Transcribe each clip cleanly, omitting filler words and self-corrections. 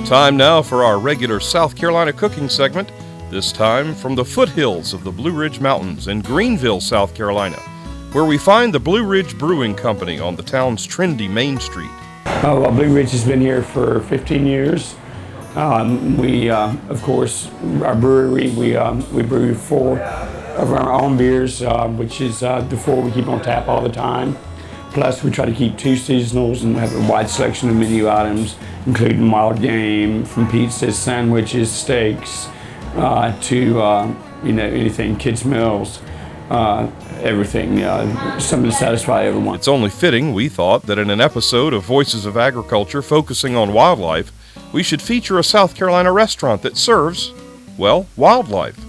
Time now for our regular South Carolina cooking segment, this time from the foothills of the Blue Ridge Mountains in Greenville, South Carolina, where we find the Blue Ridge Brewing Company on the town's trendy Main Street. Blue Ridge has been here for 15 years. Of course, our brewery, we brew 4 of our own beers, which is the 4 we keep on tap all the time. Plus, we try to keep 2 seasonals and have a wide selection of menu items, including wild game, from pizzas, sandwiches, steaks, to anything, kids' meals, everything, something to satisfy everyone. It's only fitting, we thought, that in an episode of Voices of Agriculture focusing on wildlife, we should feature a South Carolina restaurant that serves, well, wildlife.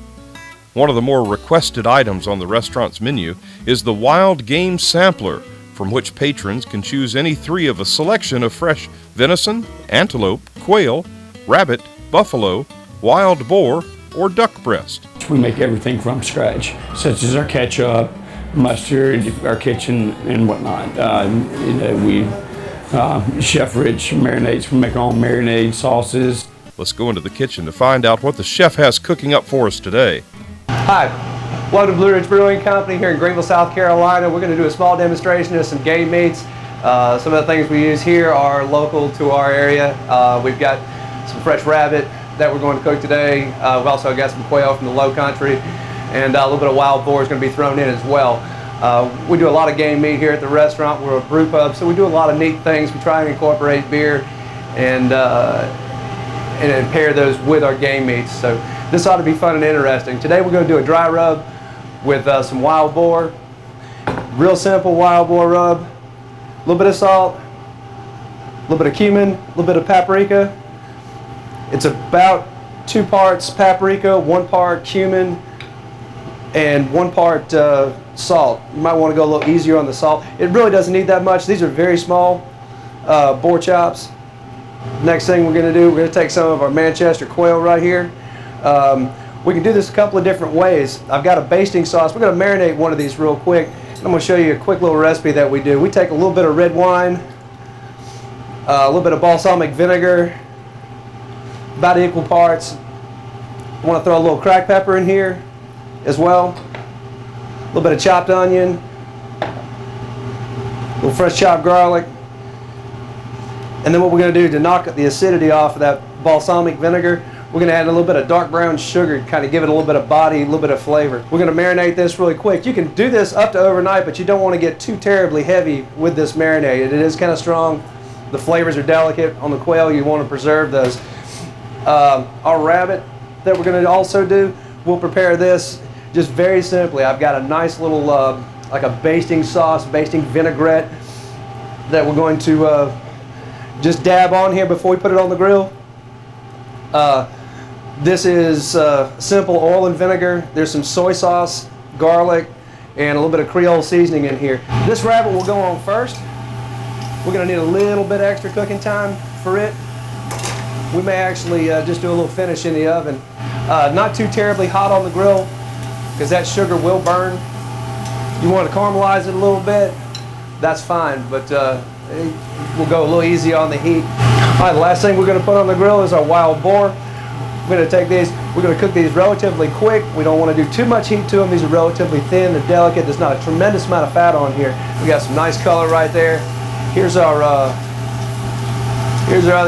One of the more requested items on the restaurant's menu is the Wild Game Sampler, from which patrons can choose any 3 of a selection of fresh venison, antelope, quail, rabbit, buffalo, wild boar, or duck breast. We make everything from scratch, such as our ketchup, mustard, our kitchen, and whatnot. Chef Rich marinades. We make our own marinade sauces. Let's go into the kitchen to find out what the chef has cooking up for us today. Hi, welcome to Blue Ridge Brewing Company here in Greenville, South Carolina. We're going to do a small demonstration of some game meats. Some of the things we use here are local to our area. We've got some fresh rabbit that we're going to cook today. We've also got some quail from the low country, and a little bit of wild boar is going to be thrown in as well. We do a lot of game meat here at the restaurant. We're a brew pub, so we do a lot of neat things. We try and incorporate beer and pair those with our game meats. So this ought to be fun and interesting. Today we're going to do a dry rub with some wild boar. Real simple wild boar rub. A little bit of salt, a little bit of cumin, a little bit of paprika. It's about 2 parts paprika, 1 part cumin, and 1 part salt. You might want to go a little easier on the salt. It really doesn't need that much. These are very small boar chops. Next thing we're going to do, we're going to take some of our Manchester quail right here. We can do this a couple of different ways. I've got a basting sauce. We're going to marinate one of these real quick. I'm going to show you a quick little recipe that we do. We take a little bit of red wine, a little bit of balsamic vinegar, about equal parts. I want to throw a little cracked pepper in here as well. A little bit of chopped onion, a little fresh chopped garlic. And then what we're going to do to knock the acidity off of that balsamic vinegar, we're going to add a little bit of dark brown sugar to kind of give it a little bit of body, a little bit of flavor. We're going to marinate this really quick. You can do this up to overnight, but you don't want to get too terribly heavy with this marinade. It is kind of strong. The flavors are delicate on the quail. You want to preserve those. Our rabbit that we're going to also do, we'll prepare this just very simply. I've got a nice little like a basting sauce, basting vinaigrette that we're going to just dab on here before we put it on the grill. This is simple oil and vinegar. There's some soy sauce, garlic, and a little bit of Creole seasoning in here. This rabbit will go on first. We're going to need a little bit extra cooking time for it. We may actually just do a little finish in the oven. Not too terribly hot on the grill, because that sugar will burn. You want to caramelize it a little bit, that's fine, but we'll go a little easy on the heat. All right, the last thing we're going to put on the grill is our wild boar. We're going to take these, we're going to cook these relatively quick. We don't want to do too much heat to them. These are relatively thin, they're delicate. There's not a tremendous amount of fat on here. We got some nice color right there. Here's our other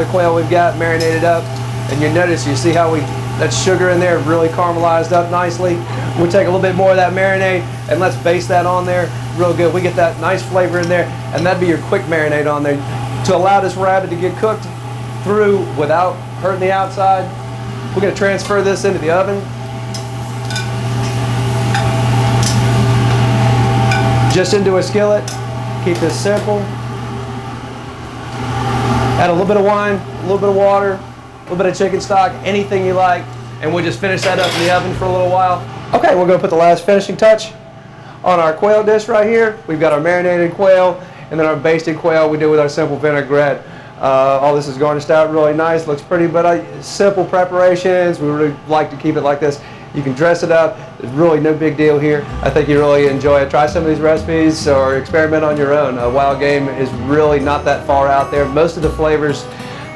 quail we've got marinated up. And you notice, you see how that sugar in there really caramelized up nicely. We'll take a little bit more of that marinade and let's baste that on there real good. We get that nice flavor in there, and that'd be your quick marinade on there. To allow this rabbit to get cooked through without hurting the outside, we're going to transfer this into the oven. Just into a skillet. Keep this simple. Add a little bit of wine, a little bit of water, a little bit of chicken stock, anything you like, and we'll just finish that up in the oven for a little while. Okay, we're going to put the last finishing touch on our quail dish right here. We've got our marinated quail, and then our basted quail we do with our simple vinaigrette. All this is garnished out really nice, looks pretty, but simple preparations. We really like to keep it like this. You can dress it up. There's really no big deal here. I think you really enjoy it. Try some of these recipes or experiment on your own. Wild game is really not that far out there. Most of the flavors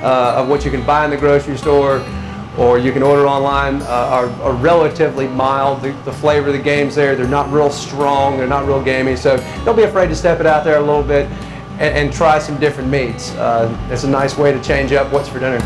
of what you can buy in the grocery store or you can order online are relatively mild. The flavor of the game's there. They're not real strong. They're not real gamey. So don't be afraid to step it out there a little bit and try some different meats. It's a nice way to change up what's for dinner.